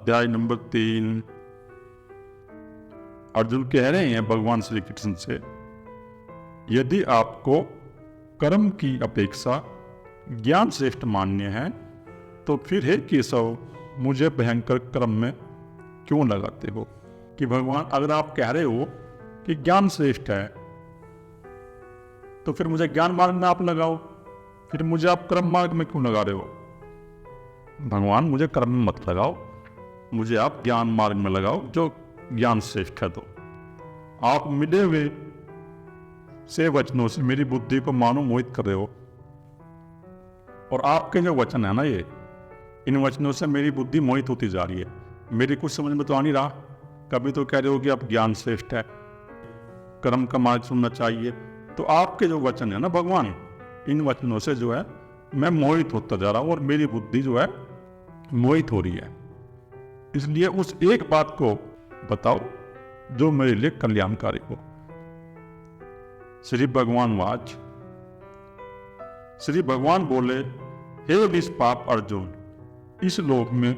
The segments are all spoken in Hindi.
अध्याय नंबर 3। अर्जुन कह रहे हैं भगवान श्री कृष्ण से, यदि आपको कर्म की अपेक्षा ज्ञान श्रेष्ठ मान्य है तो फिर हे केशव मुझे भयंकर कर्म में क्यों लगाते हो। कि भगवान, अगर आप कह रहे हो कि ज्ञान श्रेष्ठ है तो फिर मुझे ज्ञान मार्ग में आप लगाओ, फिर मुझे आप कर्म मार्ग में क्यों लगा रहे हो। भगवान, मुझे कर्म में मत लगाओ, मुझे आप ज्ञान मार्ग में लगाओ जो ज्ञान श्रेष्ठ है। तो आप मिले हुए से वचनों से मेरी बुद्धि को मानो मोहित कर रहे हो, और आपके जो वचन है ना, ये इन वचनों से मेरी बुद्धि मोहित होती जा रही है। मेरी कुछ समझ में तो आ नहीं रहा। कभी तो कह रहे हो कि आप ज्ञान श्रेष्ठ है, कर्म का मार्ग सुनना चाहिए, तो आपके जो वचन है ना भगवान, इन वचनों से जो है मैं मोहित होता जा रहा हूं और मेरी बुद्धि जो है मोहित हो रही है। इसलिए उस एक बात को बताओ जो मेरे लिए कल्याणकारी हो। श्री भगवान वाच, श्री भगवान बोले, हे निष्पाप अर्जुन, इस लोक में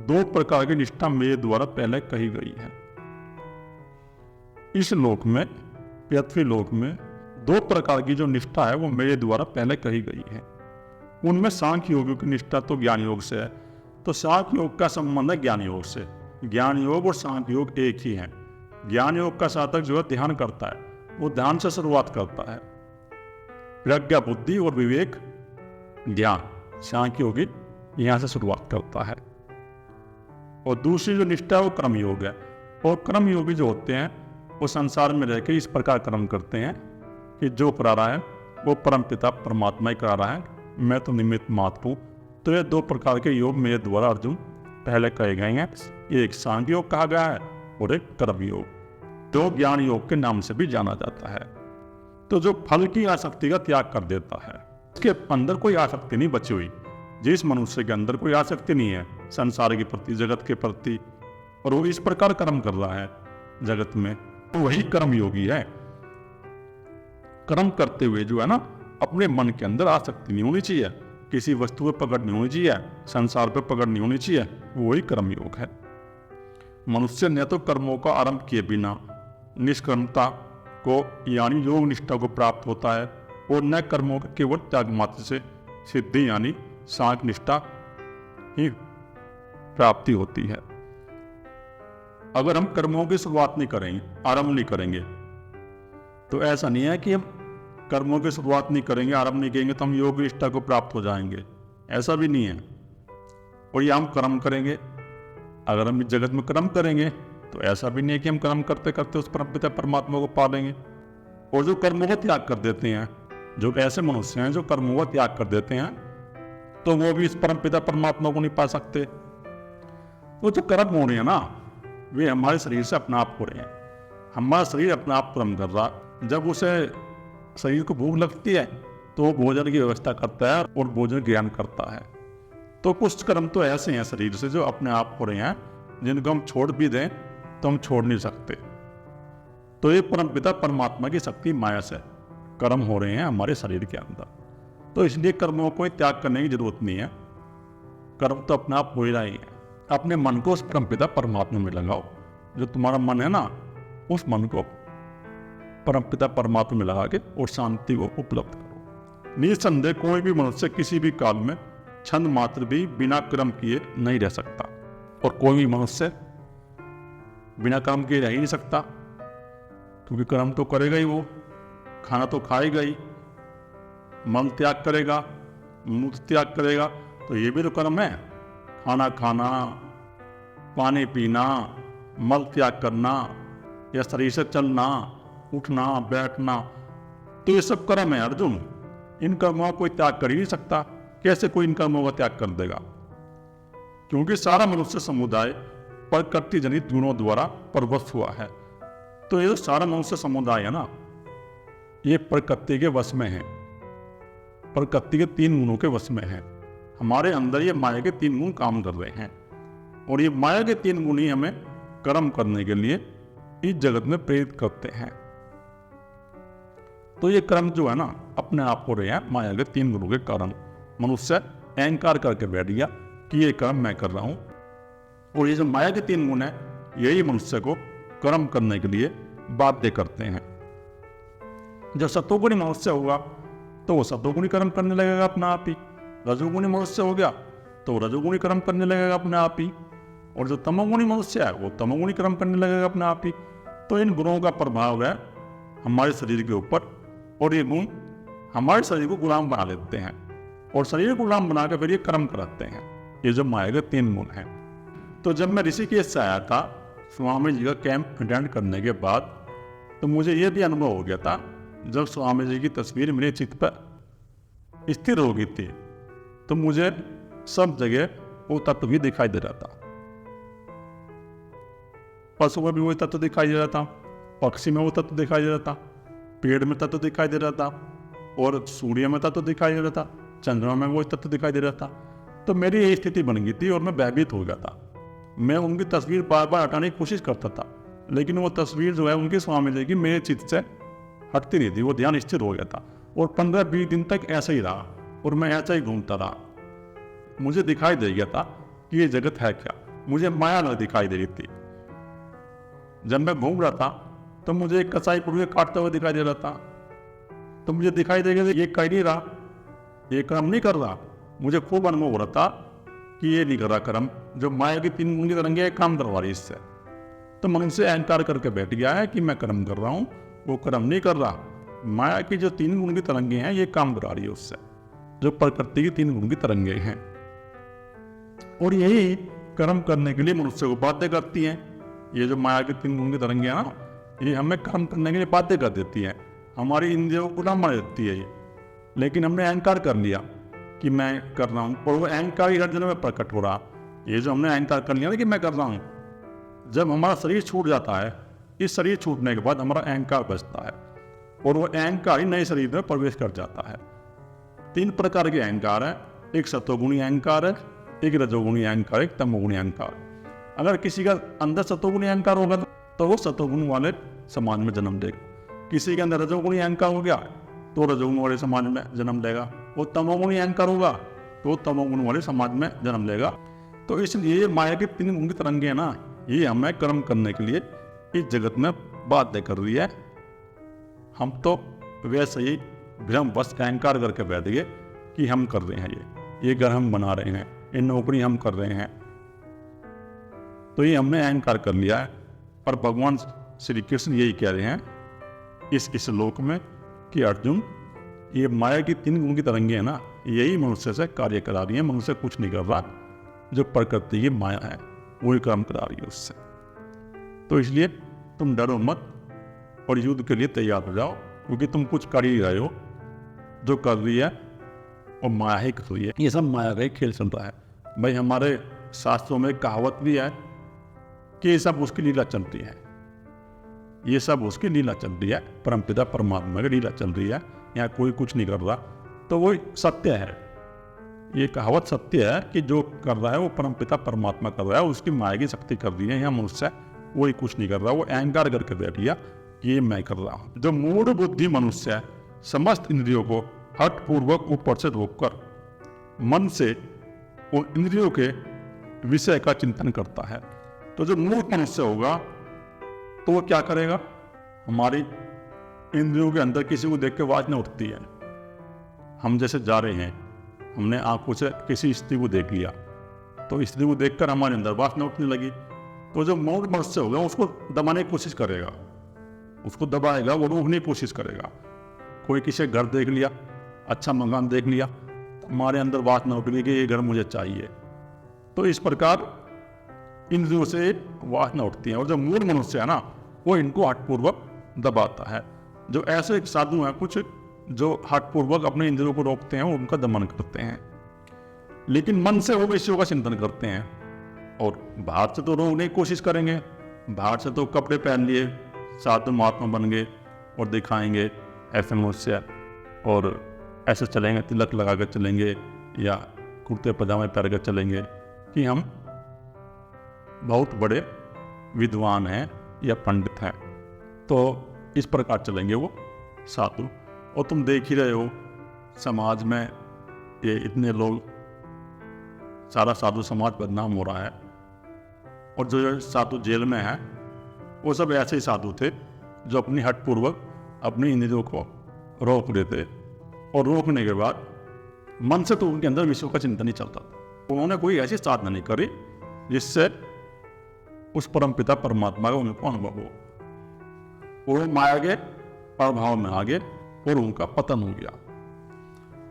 2 प्रकार की निष्ठा मेरे द्वारा पहले कही गई है। इस लोक में, पृथ्वी लोक में 2 प्रकार की जो निष्ठा है वो मेरे द्वारा पहले कही गई है। उनमें सांख्य योग की निष्ठा तो ज्ञान योग से है, तो सांख्य योग का संबंध है ज्ञान योग से। ज्ञान योग और सांख्य योग एक ही है। ज्ञान योग का साधक जो है ध्यान करता है, वो ध्यान से शुरुआत करता है। प्रज्ञा बुद्धि और विवेक ज्ञान, सांख्य योगी यहां से शुरुआत करता है। और दूसरी जो निष्ठा है वो कर्म योग है। और कर्म योगी जो होते हैं वो संसार में रहकर इस प्रकार कर्म करते हैं कि जो करा रहा है वो परम पिता परमात्मा ही करा रहा है, मैं तो निमित्त मात्र हूं। तो ये 2 प्रकार के योग मेरे द्वारा अर्जुन पहले कहे गए हैं। एक सांख्य योग कहा गया है और एक कर्म योग, जो ज्ञान योग के नाम से भी जाना जाता है। तो जो फल की आसक्ति का त्याग कर देता है, उसके अंदर कोई आसक्ति नहीं बची हुई। जिस मनुष्य के अंदर कोई आसक्ति नहीं है संसार के प्रति, जगत के प्रति, और वो इस प्रकार कर्म कर रहा है जगत में, तो वही कर्म योगी है। कर्म करते हुए जो है ना, अपने मन के अंदर आसक्ति नहीं होनी चाहिए, किसी वस्तु पर पकड़ नहीं होनी चाहिए, संसार पर पकड़ नहीं होनी चाहिए, वही कर्म योग है। मनुष्य न तो कर्मों का आरंभ किए बिना निष्कर्मता को यानी योग निष्ठा को प्राप्त होता है, और न कर्मों के केवल त्याग मात्र से सिद्धि यानी सांख्य निष्ठा ही प्राप्ति होती है। अगर हम कर्मों की शुरुआत नहीं करेंगे, आरंभ नहीं करेंगे, तो ऐसा नहीं है कि हम कर्मों की शुरुआत नहीं करेंगे, आरंभ नहीं करेंगे तो हम योग निष्ठा को प्राप्त हो जाएंगे, ऐसा भी नहीं है। और ये हम कर्म करेंगे, अगर हम इस जगत में कर्म करेंगे तो ऐसा भी नहीं है कि हम कर्म करते करते उस परमपिता परमात्मा को पा लेंगे। और जो कर्मों का त्याग कर देते हैं, जो ऐसे मनुष्य हैं जो कर्मों का त्याग कर देते हैं, तो वो भी इस परमपिता परमात्मा को नहीं पा सकते। तो जो कर्म हो रहे हैं ना, वे हमारे शरीर से अपने आप हो रहे हैं। हमारा शरीर अपने आप कर्म कर रहा, जब उसे शरीर को भूख लगती है तो वो भोजन की व्यवस्था करता है और भोजन ग्रहण करता है। तो कुछ कर्म तो ऐसे हैं शरीर से जो अपने आप हो रहे हैं, जिनको हम छोड़ भी दें तो हम छोड़ नहीं सकते। तो ये परमपिता परमात्मा की शक्ति माया से कर्म हो रहे हैं हमारे शरीर के अंदर। तो इसलिए कर्मों को त्याग करने की जरूरत नहीं है, कर्म तो अपने आप हो ही रहे हैं। अपने मन को उस परमपिता परमात्मा में लगाओ। जो तुम्हारा मन है ना, उस मन को परमपिता परमात्मा में लगा के और शांति को उपलब्ध करो। निसंदेह कोई भी मनुष्य किसी भी काल में क्षण मात्र भी बिना कर्म किए नहीं रह सकता, और कोई भी मनुष्य बिना कर्म किए रह ही नहीं सकता, क्योंकि कर्म तो करेगा ही, वो खाना तो खाएगा ही, मन त्याग करेगा, मुख त्याग करेगा, तो ये भी तो कर्म है। खाना खाना, पानी पीना, मल त्याग करना, या शरीर से चलना, उठना, बैठना, तो ये सब कर्म है अर्जुन। इन कर्मों को त्याग कर ही नहीं सकता। कैसे कोई इन कर्मों का त्याग कर देगा? क्योंकि सारा मनुष्य समुदाय प्रकृति जनित गुणों द्वारा प्रवश हुआ है। तो ये जो सारा मनुष्य समुदाय है ना, ये प्रकृति के वश में है, प्रकृति के 3 गुणों के वश में है। हमारे अंदर ये माया के 3 गुण काम कर रहे हैं, और ये माया के 3 गुण ही हमें कर्म करने के लिए इस जगत में प्रेरित करते हैं। तो ये कर्म जो है ना, अपने आप हो रहे हैं माया के 3 गुणों के कारण। मनुष्य अहंकार करके बैठ गया कि ये कर्म मैं कर रहा हूं, और ये जो माया के 3 गुण है, यही मनुष्य को कर्म करने के लिए बाध्य करते हैं। जब सतोगुणी मनुष्य होगा तो वो सतोगुणी कर्म करने लगेगा अपना आप ही। रजोगुणी मनुष्य हो गया तो रजोगुणी कर्म करने लगेगा अपने आप ही। और जो तमोगुणी मनुष्य है वो तमोगुणी कर्म करने लगेगा अपने आप ही। तो इन गुणों का प्रभाव है हमारे शरीर के ऊपर, और ये गुण हमारे शरीर को गुलाम बना लेते हैं, और शरीर को गुलाम बनाकर फिर ये कर्म कराते हैं। ये जो माया के 3 गुण हैं। तो जब मैं ऋषिकेश से आया था स्वामी जी का कैंप अटेंड करने के बाद, तो मुझे ये भी अनुभव हो गया था, जब स्वामी जी की तस्वीर मेरे चित्त पर स्थिर हो गई थी तो मुझे सब जगह वो तत्व भी दिखाई दे रहा था। पशु में भी वो तत्व दिखाई दे रहा था, पक्षी में वो तत्व दिखाई दे रहा था, पेड़ में तत्व दिखाई दे रहा था, और सूर्य में तत्व दिखाई दे रहा था, चंद्रमा में वो तत्व दिखाई दे रहा था। तो मेरी यही स्थिति बन गई थी और मैं भयभीत हो गया था। मैं उनकी तस्वीर बार बार हटाने की कोशिश करता था, लेकिन वो तस्वीर जो है उनके स्वामी जी की मेरे चित्त से हटती नहीं थी। वो ध्यान स्थिर हो गया था और 15-20 दिन तक ऐसे ही रहा, और मैं ऐसा ही घूमता रहा। मुझे दिखाई दे गया था कि ये जगत है क्या, मुझे माया न दिखाई दे रही थी। जब मैं घूम रहा था तो मुझे एक कसाई पुरुष काटते हुए दिखाई दे रहा था, तो मुझे दिखाई दे गया ये कर नहीं रहा, ये कर्म नहीं कर रहा। मुझे खूब अनुभव हो रहा था कि ये नहीं कर रहा कर्म, जो माया की 3 गुण की तरंगे काम करवा रही इससे। तो मन से अहंकार करके बैठ गया है कि मैं कर्म कर रहा हूँ, वो कर्म नहीं कर रहा। माया की जो 3 गुण की तरंगे हैं ये काम करा रही है उससे, जो प्रकृति की 3 गुण की तरंगे हैं। और यही कर्म करने के लिए मनुष्य को बाध्य करती हैं। ये जो माया की 3 गुण की तरंगे हैं ना, ये हमें कर्म करने के लिए बाध्य कर देती है, हमारी इंद्रियों को गुलाम बना देती है ये। लेकिन हमने अहंकार कर लिया कि मैं कर रहा हूँ, और वो अहंकार ही हर जन्म में प्रकट हो रहा। ये जो हमने अहंकार कर लिया ना कि मैं कर रहा हूँ, जब हमारा शरीर छूट जाता है, इस शरीर छूटने के बाद हमारा अहंकार बचता है, और वो अहंकार ही नए शरीर में प्रवेश कर जाता है। 3 प्रकार के अहंकार है, एक सतोगुणी अहंकार है, एक रजोगुणी अहंकार, एक तमोगुणी अहंकार। अगर किसी का अंदर सतोगुणी अहंकार होगा तो वो सतोगुण वाले समाज में जन्म देगा। किसी के अंदर रजोगुणी अहंकार हो गया तो रजोगुण वाले समाज में जन्म लेगा। वो तमोगुणी अहंकार होगा तो तमोगुण वाले समाज में जन्म लेगा। तो इसलिए माया के 3 गुण की तरंगे है ना, ये हमें कर्म करने के लिए इस जगत में बाध्य कर रही है। हम तो वैसे ही भ्रमवश अहंकार करके बैठ गए कि हम कर रहे हैं, ये घर हम बना रहे हैं, ये नौकरी हम कर रहे हैं। तो ये हमने अहंकार कर लिया है। और भगवान श्री कृष्ण यही कह रहे हैं इस श्लोक में कि अर्जुन, ये माया की 3 गुण की तरंगे है ना, यही मनुष्य से कार्य करा रही है। मनुष्य कुछ नहीं कर रहा, जो प्रकृति की माया है वही काम करा रही है उससे। तो इसलिए तुम डरो मत और युद्ध के लिए तैयार हो जाओ, क्योंकि तुम कुछ कर ही रहे हो। जो कर रही है और माया ही कर रही है। ये सब माया का ही खेल चल रहा है भाई। हमारे शास्त्रों में कहावत भी है कि ये सब उसकी लीला चल रही है, ये सब उसकी लीला चल रही है, परमपिता परमात्मा की लीला चल रही है, यहाँ कोई कुछ नहीं कर रहा। तो वो सत्य है, ये कहावत सत्य है कि जो कर रहा है वो परमपिता परमात्मा कर रहा है, उसकी माया की शक्ति कर रही है। यहाँ मनुष्य वही कुछ नहीं कर रहा, वो अहंकार करके बैठ गया ये मैं कर रहा हूँ। जो मूढ़ बुद्धि मनुष्य है, समस्त इंद्रियों को हठपूर्वक ऊपर से रोककर मन से उन इंद्रियों के विषय का चिंतन करता है। तो जो मूर्ख मनुष्य होगा तो वो क्या करेगा, हमारी इंद्रियों के अंदर किसी को देख के वासना उठती है। हम जैसे जा रहे हैं, हमने आंखों से किसी स्त्री को देख लिया, तो स्त्री को देखकर हमारे अंदर वासना उठने लगी। तो जो मूर्ख मनुष्य होगा उसको दबाने की कोशिश करेगा, उसको दबाएगा, वो रोकने की कोशिश करेगा। कोई किसी घर देख लिया, अच्छा मकान देख लिया, हमारे अंदर वासना उठ गई कि ये घर मुझे चाहिए। तो इस प्रकार इंद्रियों से वासना उठती है, और जो मूढ़ मनुष्य है ना, वो इनको हठपूर्वक दबाता है। जो ऐसे साधु हैं कुछ जो हठपूर्वक अपने इंद्रियों को रोकते हैं, उनका दमन करते हैं, लेकिन मन से वो विषयों का चिंतन करते हैं। और बाहर से तो रोकने की कोशिश करेंगे, बाहर से तो कपड़े पहन लिए, साधु महात्मा बन गए और दिखाएंगे ऐसे मनुष्य, और ऐसे चलेंगे, तिलक लगा कर चलेंगे या कुर्ते पजामे पहन कर चलेंगे कि हम बहुत बड़े विद्वान हैं या पंडित हैं। तो इस प्रकार चलेंगे वो साधु। और तुम देख ही रहे हो समाज में ये इतने लोग, सारा साधु समाज बदनाम हो रहा है। और जो साधु जेल में है वो सब ऐसे ही साधु थे जो अपनी हठपूर्वक अपनी इंद्रियों को रोक देते, और रोकने के बाद मन से तो उनके अंदर विश्व का चिंतन ही चलता था। उन्होंने कोई ऐसी साधना नहीं करी जिससे उस परमपिता परमात्मा का उनको अनुभव हो। वो माया के प्रभाव में आ गए और उनका पतन हो गया।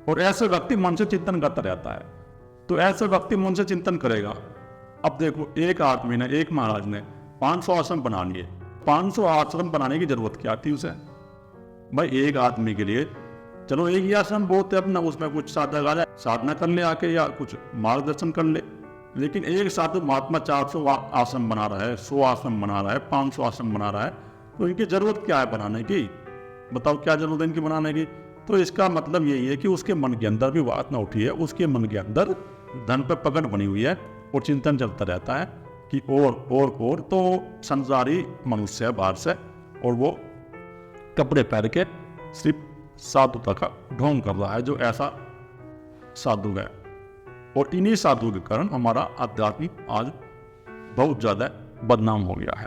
और ऐसे व्यक्ति मन से चिंतन करता रहता है। तो ऐसे व्यक्ति मन से चिंतन करेगा। अब देखो, एक आदमी ने, एक महाराज ने 500 आश्रम बना लिए। 500 आश्रम बनाने की जरूरत क्या थी उसे? भाई एक आदमी के लिए चलो एक ही आश्रम बहुत है अपना, उसमें कुछ साधक आ जाए, साधना कर ले आके या कुछ मार्गदर्शन कर ले। लेकिन एक साधु महात्मा 400 आश्रम बना रहा है, 100 आश्रम बना रहा है, 500 आश्रम बना रहा है, तो इनकी जरूरत क्या है बनाने की? बताओ क्या जरूरत है इनकी बनाने की? तो इसका मतलब यही है कि उसके मन के अंदर भी वासना उठी है, उसके मन के अंदर धन पर पकड़ बनी हुई है और चिंतन चलता रहता है कि और तो संसारी मनुष्य है बाहर से, और वो कपड़े पहन के सिर्फ साधुता का ढोंग कर रहा है जो ऐसा साधु है। और इन्हीं साधु के कारण हमारा आध्यात्मिक आज बहुत ज्यादा बदनाम हो गया है।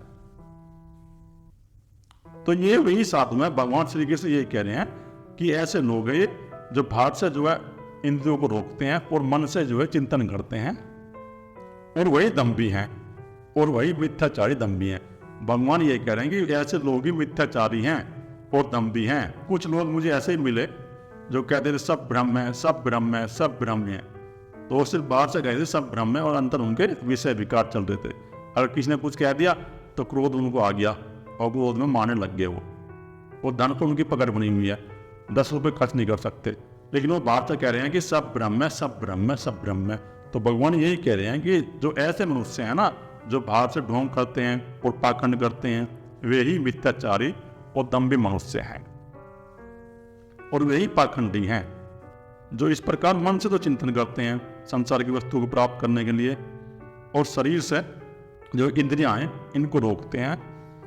तो ये वही साधु है, भगवान श्री कृष्ण ये कह रहे हैं कि ऐसे लोग हैं जो भाट से जो है इंद्रियों को रोकते हैं और मन से जो है चिंतन करते हैं, और वही दम्भी हैं और वही मिथ्याचारी दम्भी हैं। भगवान ये कह रहे हैं कि ऐसे लोग ही मिथ्याचारी हैं और दम्भी हैं। कुछ लोग मुझे ऐसे ही मिले जो कहते थे सब ब्रह्म है, सब ब्रह्म है, सब ब्रह्म है। तो वो सिर्फ बाहर से कहते थे सब ब्रह्म है और अंदर उनके विषय विकार चल रहे थे। अगर किसी ने कुछ कह दिया तो क्रोध उनको आ गया और क्रोध में मारने लग गए वो धन को उनकी पकड़ बनी हुई है, 10 रुपये खर्च नहीं कर सकते। लेकिन वो बाहर से कह रहे हैं कि सब ब्रह्म है, सब ब्रह्म है, सब ब्रह्म है। तो भगवान यही कह रहे हैं कि जो ऐसे मनुष्य हैं ना, जो बाहर से ढोंग करते हैं और पाखंड करते हैं, वे ही मिथ्याचारी और दम्भी मनुष्य हैं, और वे ही पाखंडी हैं जो इस प्रकार मन से तो चिंतन करते हैं संसार की वस्तु को प्राप्त करने के लिए, और शरीर से जो इंद्रियां हैं इनको रोकते हैं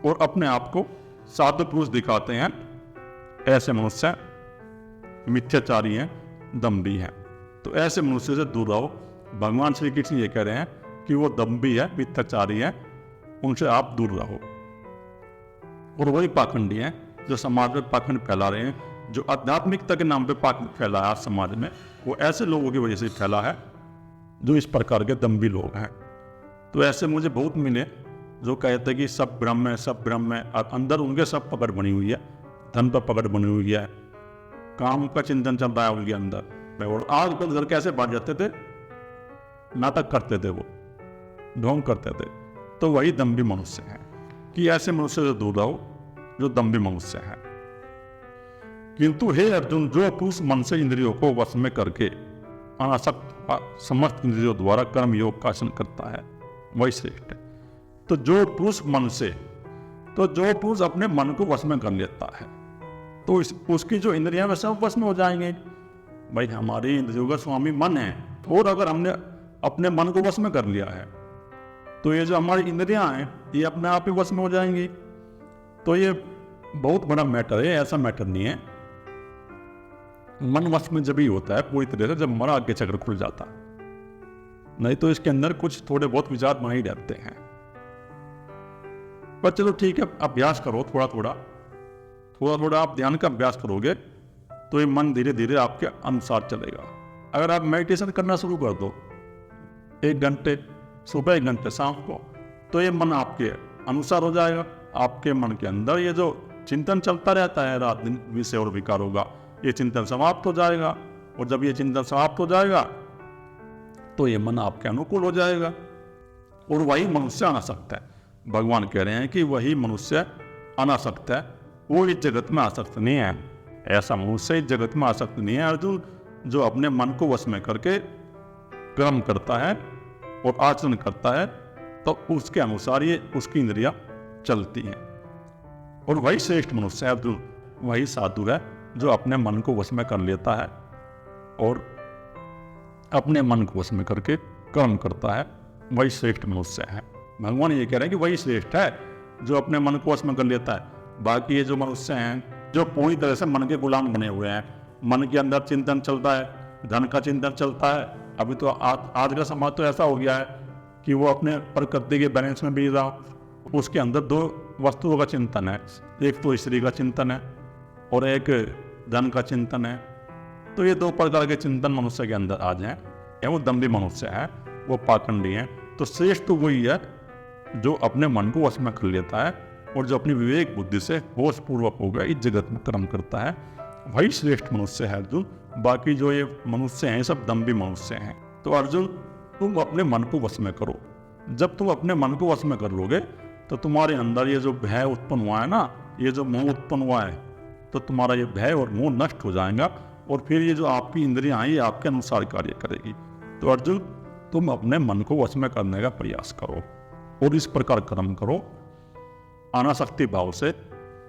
और अपने आप को साधु पुरुष दिखाते हैं। ऐसे मनुष्य मिथ्याचारी हैं, दम्भी हैं। तो ऐसे मनुष्य से दूर रहो। भगवान श्री कृष्ण ये कह रहे हैं कि वो दम्भी है, मिथ्याचारी है, उनसे आप दूर रहो। और वही पाखंडी हैं जो समाज में पाखंड फैला रहे हैं, जो आध्यात्मिकता के नाम पे पाखंड फैला है आज समाज में, वो ऐसे लोगों की वजह से फैला है जो इस प्रकार के दम्भी लोग हैं। तो ऐसे मुझे बहुत मिले जो कहते हैं कि सब ब्रह्म है, सब ब्रह्म है, और अंदर उनके सब पकड़ बनी हुई है, धन पर पकड़ बनी हुई है, काम का चिंतन चल रहा है उनके अंदर। और आज कल घर कैसे बांट जाते थे, नाटक करते थे, वो ढोंग करते थे। तो वही दम्भी मनुष्य हैं कि ऐसे मनुष्य से दूर रहो जो दम्भी मनुष्य हैं। किंतु हे अर्जुन, जो पुरुष मन से इंद्रियों को वश में करके अनासक्त समस्त इंद्रियों द्वारा कर्म योग का आचरण करता है वही श्रेष्ठ है। तो जो पुरुष मन से, तो जो पुरुष अपने मन को वश में कर लेता है तो उसकी जो इंद्रियां वैसे वश में हो जाएंगे। भाई हमारी इंद्रियों का स्वामी मन है, और अगर हमने अपने मन को वश में कर लिया है तो ये जो हमारी इंद्रियां हैं ये अपने आप ही वश में हो जाएंगी। तो ये बहुत बड़ा मैटर है, ऐसा मैटर नहीं है। मन वश में जब ही होता है पूरी तरह से जब हमारा आगे चक्र खुल जाता है, नहीं तो इसके अंदर कुछ थोड़े बहुत विचार बना ही रहते हैं। पर चलो ठीक है, अभ्यास करो, थोड़ा थोड़ा आप ध्यान का अभ्यास करोगे तो ये मन धीरे धीरे आपके अनुसार चलेगा। अगर आप मेडिटेशन करना शुरू कर दो 1 घंटे सुबह, 1 घंटे शाम को, तो ये मन आपके अनुसार हो जाएगा। आपके मन के अंदर ये जो चिंतन चलता रहता है रात दिन विषय और विकार होगा, ये चिंतन समाप्त हो जाएगा। और जब ये चिंतन समाप्त हो जाएगा तो ये मन आपके अनुकूल हो जाएगा और वही मनुष्य अनासक्त है। भगवान कह रहे हैं कि वही मनुष्य अनासक्त है, वो इस जगत में आसक्त नहीं है। ऐसा मनुष्य इस जगत में आसक्त नहीं है अर्जुन, जो अपने मन को वश में करके कर्म करता है और आचरण करता है, तो उसके अनुसार ये उसकी इंद्रियां चलती हैं। और वही श्रेष्ठ मनुष्य है अर्जुन, वही साधु है जो अपने मन को वश में कर लेता है और अपने मन को वश में करके कर्म करता है, वही श्रेष्ठ मनुष्य है। भगवान ये कह रहे हैं कि वही श्रेष्ठ है जो अपने मन को वश में कर लेता है। बाकी ये जो मनुष्य हैं जो पूरी तरह से मन के गुलाम बने हुए हैं, मन के अंदर चिंतन चलता है, धन का चिंतन चलता है। अभी तो आज का समाज तो ऐसा हो गया है कि वो अपने प्रकृति के बैलेंस में भी रहा। उसके अंदर दो वस्तुओं का चिंतन है, एक तो स्त्री का चिंतन है और एक धन का चिंतन है। तो ये दो प्रकार के चिंतन मनुष्य के अंदर आ जाए, वो दम्भी मनुष्य है, वो पाखंडी है। तो श्रेष्ठ तो वही है जो अपने मन को वश में कर लेता है और जो अपनी विवेक बुद्धि से होश पूर्वक हो गया इस जगत में कर्म करता है, वही श्रेष्ठ मनुष्य है अर्जुन। बाकी जो ये मनुष्य हैं सब दम्भी मनुष्य हैं। तो अर्जुन तुम अपने मन को वश में करो। जब तुम अपने मन को वश में कर लोगे तो तुम्हारे अंदर ये जो भय उत्पन्न हुआ है ना, ये जो मोह उत्पन्न हुआ है, तो तुम्हारा ये भय और मोह नष्ट हो जाएगा और फिर ये जो आपकी इंद्रियां हैं ये आपके अनुसार कार्य करेगी। तो अर्जुन तुम अपने मन को वश में करने का प्रयास करो और इस प्रकार कर्म करो अनासक्ति भाव से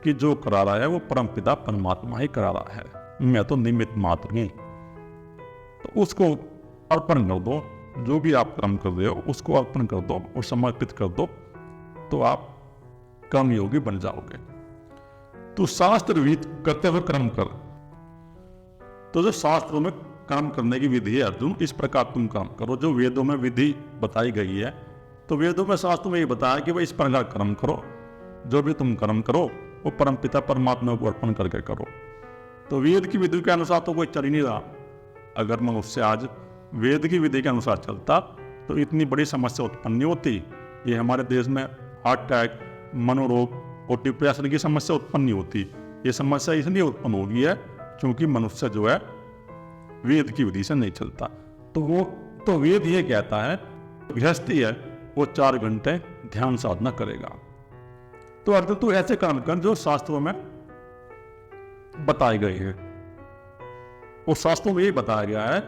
कि जो करा रहा है वो परमपिता परमात्मा ही करा रहा है, मैं तो निमित्त मात्र हूं। तो उसको अर्पण कर दो, जो भी आप कर्म कर रहे हो उसको अर्पण कर दो और समर्पित कर दो, तो आप कर्मयोगी बन जाओगे। तो शास्त्र विहित करते हुए कर्म कर। तो जो शास्त्रों में कर्म करने की विधि है अर्जुन, इस प्रकार तुम कर्म करो जो वेदों में विधि बताई गई है। तो वेदों में शास्त्रों में ये बताया कि भाई इस प्रकार कर्म करो, जो भी तुम कर्म करो वो परमपिता परमात्मा को अर्पण करके करो। तो वेद की विधि के अनुसार तो कोई चल ही नहीं रहा। अगर मनुष्य आज वेद की विधि के अनुसार चलता तो इतनी बड़ी समस्या उत्पन्न नहीं होती। ये हमारे देश में हार्ट अटैक, मनोरोग और डिप्रेशन की समस्या उत्पन्न नहीं होती। ये समस्या इसलिए उत्पन्न हो गई है क्योंकि मनुष्य जो है वेद की विधि से नहीं चलता। तो वेद ये कहता है गृहस्थी है वो 4 घंटे ध्यान साधना करेगा। तो अर्थ तू ऐसे काम कर जो शास्त्रों में बताए गए हैं। उस शास्त्रों में ये बताया गया है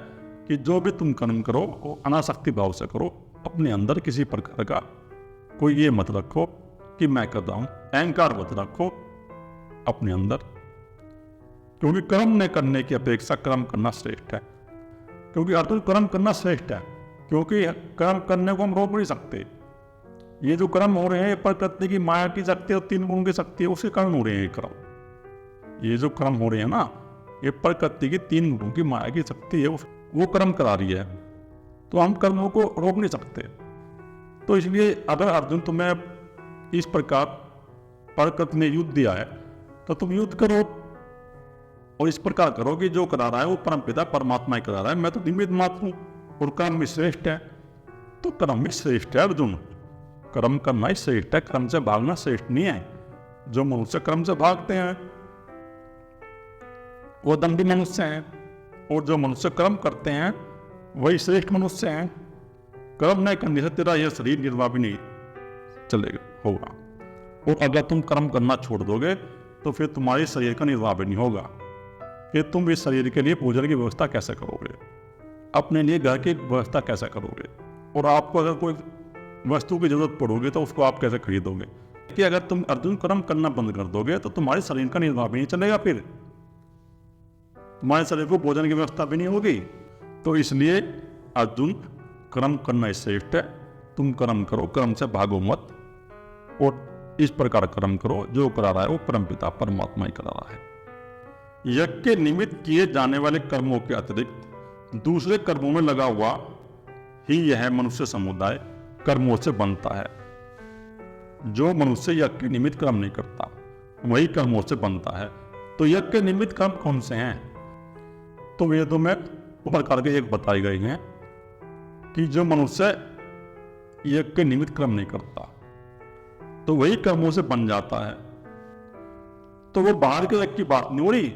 कि जो भी तुम कर्म करो वो अनासक्ति भाव से करो, अपने अंदर किसी प्रकार का कोई ये मत रखो कि मैं कर रहा हूं, अहंकार मत रखो अपने अंदर, क्योंकि कर्म न करने की अपेक्षा कर्म करना श्रेष्ठ है। क्योंकि अर्जुन कर्म करना श्रेष्ठ है, क्योंकि कर्म करने को हम रोक नहीं सकते। ये जो कर्म हो रहे हैं ये प्रकृति की माया की शक्ति और 3 गुणों की शक्ति है, उसके कर्म हो रहे हैं। ये कर्म, ये जो कर्म हो रहे हैं ना, ये प्रकृति की 3 गुणों की माया की शक्ति है, वो कर्म करा रही है। तो हम कर्मों को रोक नहीं सकते। तो इसलिए अगर अर्जुन तुम्हें इस प्रकार प्रकृति ने युद्ध दिया है तो तुम युद्ध करो और इस प्रकार करो कि जो करा रहा है वो परमपिता परमात्मा ही करा रहा है, मैं तो निमित्त मात्र हूं और कर्म में श्रेष्ठ है। तो कर्म में श्रेष्ठ है अर्जुन, कर्म करना ही श्रेष्ठ है, कर्म से भागना श्रेष्ठ नहीं है। जो मनुष्य कर्म से भागते हैं वो दंडी मनुष्य हैं और जो मनुष्य कर्म करते हैं वही श्रेष्ठ मनुष्य हैं। कर्म नहीं करने से तेरा यह शरीर निर्वाह भी नहीं चलेगा होगा, और अगर तुम कर्म करना छोड़ दोगे तो फिर तुम्हारे शरीर का निर्वाह भी नहीं होगा। फिर तुम इस शरीर के लिए भोजन की व्यवस्था कैसे करोगे, अपने लिए घर की व्यवस्था कैसे करोगे, और आपको अगर कोई वस्तु की जरूरत पड़ोगी तो उसको आप कैसे खरीदोगे। कि अगर तुम अर्जुन कर्म करना बंद कर दोगे तो तुम्हारे शरीर का निर्वाह भी नहीं चलेगा, फिर तुम्हारे शरीर को भोजन की व्यवस्था भी नहीं होगी। तो इसलिए अर्जुन कर्म करना श्रेष्ठ है, तुम कर्म करो, कर्म से भागो मत, और इस प्रकार कर्म करो जो करा रहा है वो परमपिता परमात्मा ही करा रहा है। यज्ञ के निमित्त किए जाने वाले कर्मों के अतिरिक्त दूसरे कर्मों में लगा हुआ ही यह मनुष्य समुदाय कर्मों से बनता है। जो मनुष्य यज्ञ के निमित्त कर्म नहीं करता वही कर्मों से बनता है। तो यज्ञ के निमित्त कर्म कौन से हैं? तो वेदों में प्रकार के एक बताए गए हैं कि जो मनुष्य यज्ञ के निमित्त कर्म नहीं करता तो वही कर्मों से बन जाता है। तो वो बाहर के यज्ञ की बात नहीं हो रही,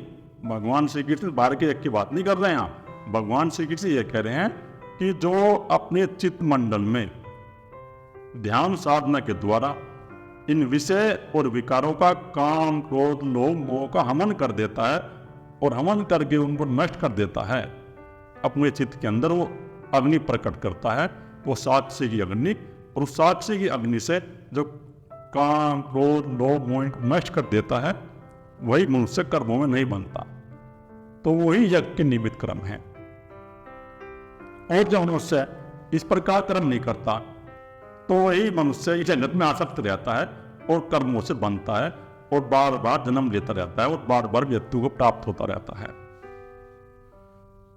भगवान श्री कृष्ण बाहर के यज्ञ की बात नहीं कर रहे हैं। भगवान श्री कृष्ण ये कह रहे हैं कि जो अपने चित्त मंडल में ध्यान साधना के द्वारा इन विषय और विकारों का काम, क्रोध, लोभ, मोह का हनन कर देता है और हनन करके उनको नष्ट कर देता है, अपने चित्त के अंदर वो अग्नि प्रकट करता है, वो साक्षी की अग्नि, और उस साक्षी की अग्नि से जो काम, क्रोध, लोभ, मोह को नष्ट कर देता है, वही मनुष्य कर्मों में नहीं बनता। तो वही यज्ञ के निमित्त कर्म है। और जो मनुष्य इस प्रकार कर्म नहीं करता तो वही मनुष्य इस जगत में आसक्त रहता है और कर्मों से बनता है और बार बार जन्म लेता रहता है और बार बार मृत्यु को प्राप्त होता रहता है।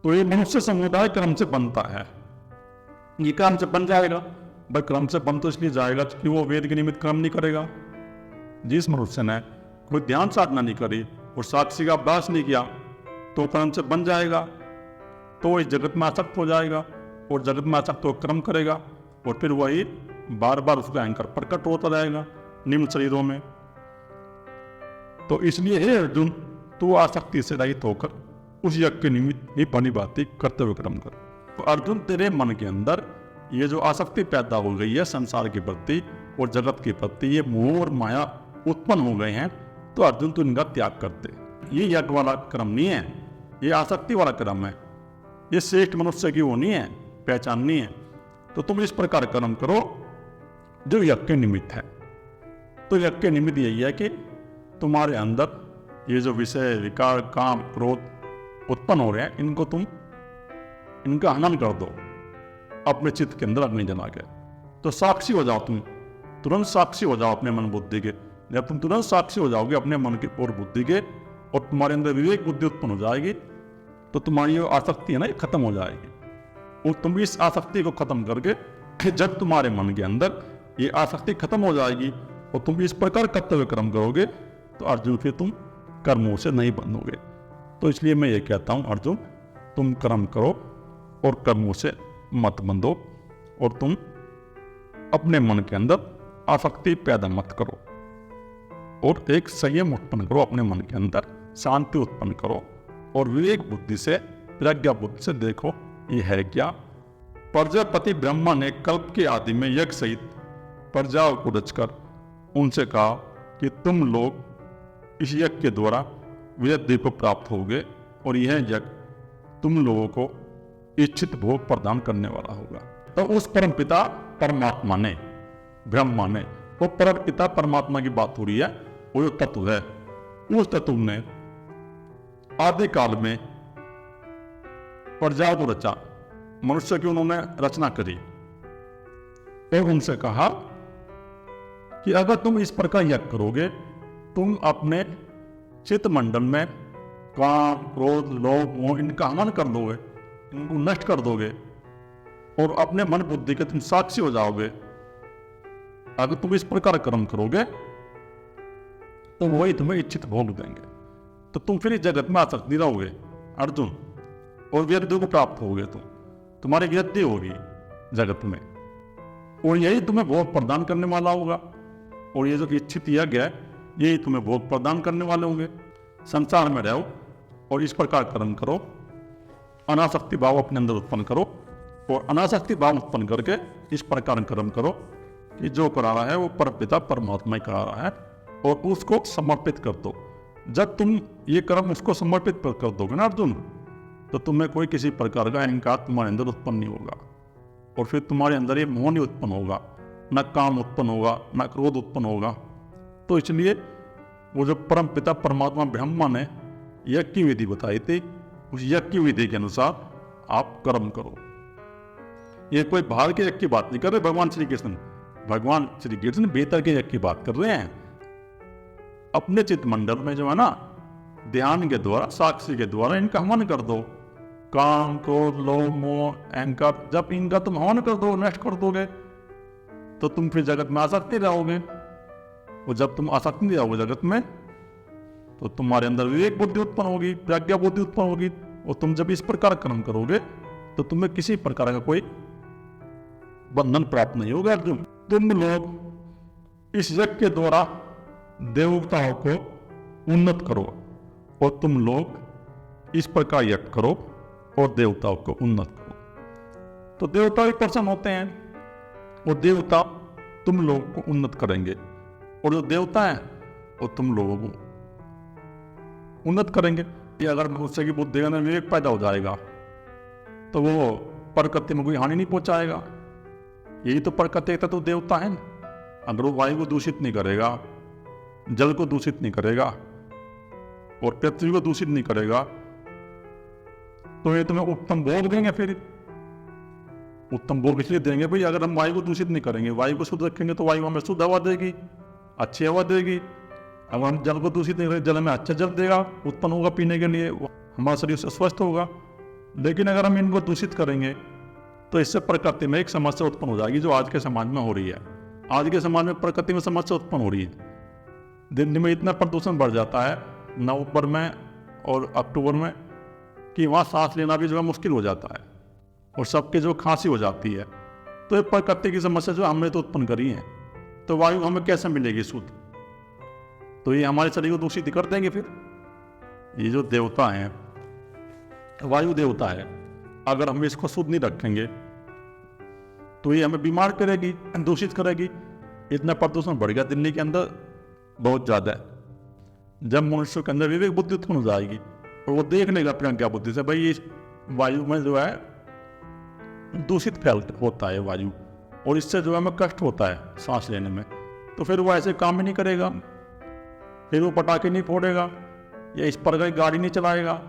तो ये मनुष्य समुदाय कर्म से बनता है। ये कर्म से बन जाएगा भाई क्रम से बन तो इसलिए जाएगा कि वो वेद के निमित्त कर्म नहीं करेगा। जिस मनुष्य ने कोई ध्यान साधना नहीं करी और साक्षी का अभ्यास नहीं किया तो कर्म से बन जाएगा, तो इस जगत में आसक्त हो जाएगा और जगत में आसक्त हो कर्म करेगा और फिर वही बार बार उसका अहंकार प्रकट होता रहेगा निम्न शरीरों में। तो इसलिए हे अर्जुन, तू आसक्ति से रहित होकर उस यज्ञ के निमित्त ही बनी बाती कर्तव्य कर्म कर। तो अर्जुन, तेरे मन के अंदर ये जो आसक्ति पैदा हो गई है संसार के प्रति और जगत के प्रति, ये मोह और माया उत्पन्न हो गए हैं, तो अर्जुन तू इनका त्याग कर दे। ये यज्ञ वाला कर्म नहीं है, ये आसक्ति वाला कर्म है, ये श्रेष्ठ मनुष्य की वो नहीं है, पहचान नहीं है। तो तुम इस प्रकार कर्म करो जो यज्ञ के निमित्त है। तो यज्ञ के निमित्त यही है कि तुम्हारे अंदर ये जो विषय विकार काम क्रोध उत्पन्न हो रहे हैं, इनको तुम इनका हनन कर दो अपने चित्त के अंदर अग्नि जला के। तो साक्षी हो जाओ, तुम तुरंत साक्षी हो जाओ अपने मन बुद्धि के। जब तुम तुरंत साक्षी हो जाओगे अपने मन के और बुद्धि के और तुम्हारे अंदर विवेक बुद्धि उत्पन्न हो जाएगी, तो तुम्हारी जो आसक्ति है ना, ये खत्म हो जाएगी। और तुम इस आसक्ति को खत्म करके जब तुम्हारे मन के अंदर ये आसक्ति खत्म हो जाएगी और तुम इस प्रकार कर्तव्य कर्म करोगे, तो अर्जुन फिर तुम कर्मों से नहीं बंधोगे। तो इसलिए मैं ये कहता हूँ अर्जुन, तुम कर्म करो और कर्मों से मत बंधो और तुम अपने मन के अंदर आसक्ति पैदा मत करो और एक संयम उत्पन्न करो अपने मन के अंदर, शांति उत्पन्न करो और विवेक बुद्धि से, प्रज्ञा बुद्धि से देखो ये है क्या। प्रजापति ब्रह्मा ने कल्प के आदि में यज्ञ सहित प्रजाओं को रचकर उनसे कहा कि तुम लोग इस यज्ञ के द्वारा विद्या को प्राप्त होगे और यह यज्ञ तुम लोगों को इच्छित भोग प्रदान करने वाला होगा। तो उस परम पिता परमात्मा ने, ब्रह्मा ने, वो परम पिता परमात्मा की बात हो रही है, वो जो तत्व है, उस तत्व ने आदि काल में प्रजाओं को रचा, मनुष्य की उन्होंने रचना करी और उनसे कहा कि अगर तुम इस प्रकार यज्ञ करोगे, तुम अपने चित्त मंडल में काम क्रोध लोभ मोह इनका हनन कर दोगे, इनको नष्ट कर दोगे और अपने मन बुद्धि के तुम साक्षी हो जाओगे। अगर तुम इस प्रकार कर्म करोगे तो वही तुम्हें इच्छित भोग देंगे। तो तुम फिर इस जगत में आसक्त नहीं रहोगे अर्जुन, और व्यक्ति को प्राप्त होगे, तुम्हारी वृद्धि होगी जगत में और यही तुम्हें भोग प्रदान करने वाला होगा। और ये जो इच्छित यज्ञ है, यही तुम्हें भोग प्रदान करने वाले होंगे। संसार में रहो और इस प्रकार कर्म करो, अनासक्ति भाव अपने अंदर उत्पन्न करो और अनासक्ति भाव उत्पन्न करके इस प्रकार कर्म करो कि जो करा रहा है वो परमपिता परमात्मा ही करा रहा है और उसको समर्पित कर दो। जब तुम ये कर्म उसको समर्पित कर दोगे ना अर्जुन, तो तुम्हें कोई किसी प्रकार का अहंकार तुम्हारे अंदर उत्पन्न नहीं होगा और फिर तुम्हारे अंदर ये मोह नहीं उत्पन्न होगा, न काम उत्पन्न होगा, न क्रोध उत्पन्न होगा। तो इसलिए वो जो परम पिता परमात्मा ब्रह्मा ने यज्ञ की विधि बताई थी, उस यज्ञ की विधि के अनुसार आप कर्म करो। ये कोई बाहर के यज्ञ की बात नहीं कर रहे भगवान श्री कृष्ण। भगवान श्री कृष्ण भीतर के यज्ञ की बात कर रहे हैं। अपने चित्त मंडल में जो है ना, ध्यान के द्वारा, साक्षी के द्वारा इनका हवन कर दो। काम क्रोध लोभ मोह अहंकार, जब इनका तुम हवन कर दो, नष्ट कर दोगे, तो तुम फिर जगत में आसक्त नहीं रहोगे। और जब तुम आसक्त नहीं रहोगे जगत में, तो तुम्हारे अंदर विवेक बुद्धि उत्पन्न होगी, प्रज्ञा बुद्धि उत्पन्न होगी और तुम जब इस प्रकार कर्म करोगे तो तुम्हें किसी प्रकार का कोई बंधन प्राप्त नहीं होगा अर्जुन। तुम लोग इस यज्ञ के द्वारा देवताओं को उन्नत करो और तुम लोग इस प्रकार यज्ञ करो और देवताओं को उन्नत करो। तो देवता भी प्रसन्न होते हैं और देवता तुम लोगों को उन्नत करेंगे और जो देवता है वो तुम लोगों को उन्नत करेंगे। ये अगर मनुष्य की बुद्धि के अंदर विवेक पैदा हो जाएगा तो वो प्रकृति में कोई हानि नहीं पहुंचाएगा। यही तो प्रकृति तो देवता है। अगर वो वायु को दूषित नहीं करेगा, जल को दूषित नहीं करेगा और पृथ्वी को दूषित नहीं करेगा, तो ये तुम्हें उत्तम भोग देंगे। फिर उत्तम भोग इसलिए देंगे भाई, अगर हम वायु को दूषित नहीं करेंगे, वायु को शुद्ध रखेंगे, तो वायु हमें शुद्ध हवा देगी, अच्छी हवा देगी। अगर हम जल को दूषित नहीं करेंगे, जल में अच्छा जल देगा, उत्पन्न होगा पीने के लिए, हमारा शरीर स्वस्थ होगा। लेकिन अगर हम इनको दूषित करेंगे तो इससे प्रकृति में एक समस्या उत्पन्न हो जाएगी, जो आज के समाज में हो रही है। आज के समाज में प्रकृति में समस्या उत्पन्न हो रही है। दिल्ली में इतना प्रदूषण बढ़ जाता है नवंबर में और अक्टूबर में कि वहाँ सांस लेना भी जो है मुश्किल हो जाता है, और सबके जो खांसी हो जाती है। तो ये प्रकृति की समस्या जो हमने तो उत्पन्न करी है, तो वायु हमें कैसे मिलेगी शुद्ध? तो ये हमारे शरीर को दूषित कर देंगे। फिर ये जो देवता हैं, वायु देवता है, अगर हम इसको शुद्ध नहीं रखेंगे तो ये हमें बीमार करेगी, दूषित करेगी। इतना प्रदूषण बढ़ गया दिल्ली के अंदर, बहुत ज़्यादा है। जब मनुष्य के अंदर विवेक बुद्धि उत्पन्न हो जाएगी और वो देख लेगा प्रज्ञा बुद्धि से, भाई इस वायु में जो है दूषित फैल होता है वायु, और इससे जो है हमें कष्ट होता है सांस लेने में, तो फिर वो ऐसे काम ही नहीं करेगा, फिर वो पटाखे नहीं फोड़ेगा या इस प्रकार की गाड़ी नहीं चलाएगा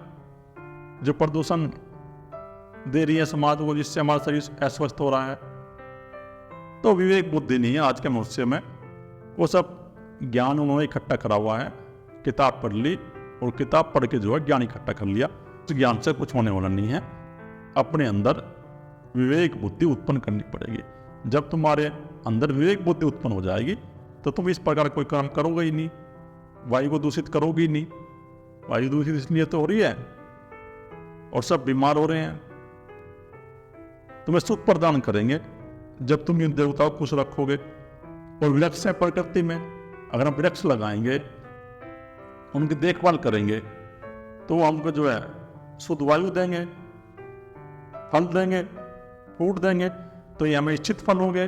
जो प्रदूषण दे रही है समाज को, जिससे हमारा शरीर अस्वस्थ हो रहा है। तो विवेक बुद्धि नहीं है आज के मनुष्य में। वो सब ज्ञान उन्होंने इकट्ठा करा हुआ है, किताब पढ़ ली और किताब पढ़ के जो है ज्ञान इकट्ठा कर लिया। उस ज्ञान से कुछ होने वाला नहीं है। अपने अंदर विवेक बुद्धि उत्पन्न करनी पड़ेगी। जब तुम्हारे अंदर विवेक बुद्धि उत्पन्न हो जाएगी तो तुम इस प्रकार कोई काम करोगे ही नहीं, वायु को दूषित करोगे ही नहीं। वायु दूषित इसलिए तो हो रही है और सब बीमार हो रहे हैं। तुम्हें सुख प्रदान करेंगे जब तुम इन देवताओं को खुश रखोगे। और वृक्ष है प्रकृति में, अगर हम वृक्ष लगाएंगे, उनकी देखभाल करेंगे, तो वो हमको जो है शुद्ध वायु देंगे, फल देंगे, फ्रूट देंगे, तो ये हमें इच्छित फल होंगे।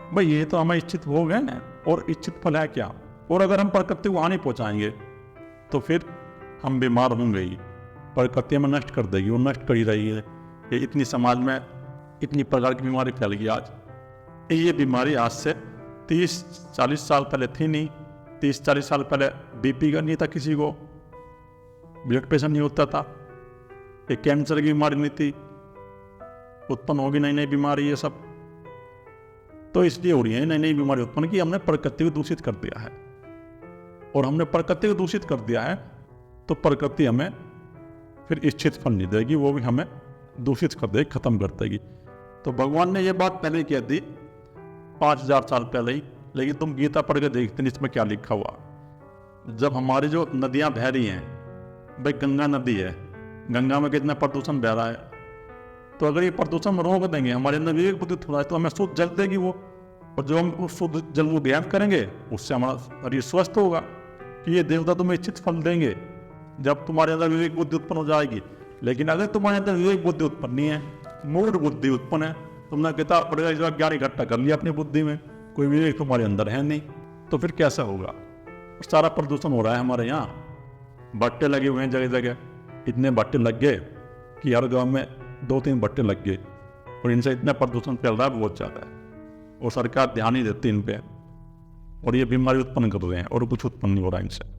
भाई ये तो हमें इच्छित हो गए ना, और इच्छित फल है क्या? और अगर हम प्रकृति को हानि पहुंचाएंगे तो फिर हम बीमार होंगे ही। प्रकृति हमें नष्ट कर देगी, वो नष्ट कर ही रही है। ये इतनी समाज में इतनी प्रकार की बीमारी फैल गई आज। ये बीमारी आज से 30-40 साल पहले थी नहीं। 30-40 साल पहले बीपी का नहीं था किसी को, ब्लड प्रेशर नहीं होता था, ये कैंसर की बीमारी नहीं थी। उत्पन्न होगी नई नई बीमारी, ये सब तो इसलिए हो रही है नई नई बीमारी उत्पन्न की। हमने प्रकृति को दूषित कर दिया है, और हमने प्रकृति को दूषित कर दिया है तो प्रकृति हमें फिर इच्छित फल नहीं देगी, वो भी हमें दूषित कर देगी, खत्म कर देगी। तो भगवान ने ये बात पहले कह दी 5000 साल पहले ही, लेकिन तुम गीता पढ़ के देखते नहीं इसमें क्या लिखा हुआ। जब हमारी जो नदियां बह रही हैं, भाई गंगा नदी है, गंगा में कितना प्रदूषण बह रहा है, तो अगर ये प्रदूषण हम रोक देंगे, हमारे अंदर विवेक बुद्धि थोड़ा है, तो हमें शुद्ध जल देगी वो। और जो हम उस शुद्ध जल को ग्रहण करेंगे उससे हमारा शरीर स्वस्थ होगा। कि ये देवता तुम्हें इच्छित फल देंगे जब तुम्हारे अंदर विवेक बुद्धि उत्पन्न हो जाएगी। लेकिन अगर तुम्हारे अंदर विवेक बुद्धि उत्पन्न नहीं है, मूढ़ बुद्धि उत्पन्न है, तुमने किताब पढ़ेगा इस बार ज्ञान इकट्ठा कर लिया अपनी बुद्धि में, कोई विवेक तुम्हारे अंदर है नहीं, तो फिर कैसा होगा? सारा प्रदूषण हो रहा है हमारे यहाँ। भट्टे लगे हुए हैं जगह जगह, इतने भट्टे लग गए कि हर गांव में 2-3 भट्टे लग गए, और इनसे इतना प्रदूषण फैल रहा है बहुत ज़्यादा है, और सरकार ध्यान नहीं देती इन पे, और ये बीमारी उत्पन्न कर रहे हैं और कुछ उत्पन्न नहीं हो रहा है इनसे।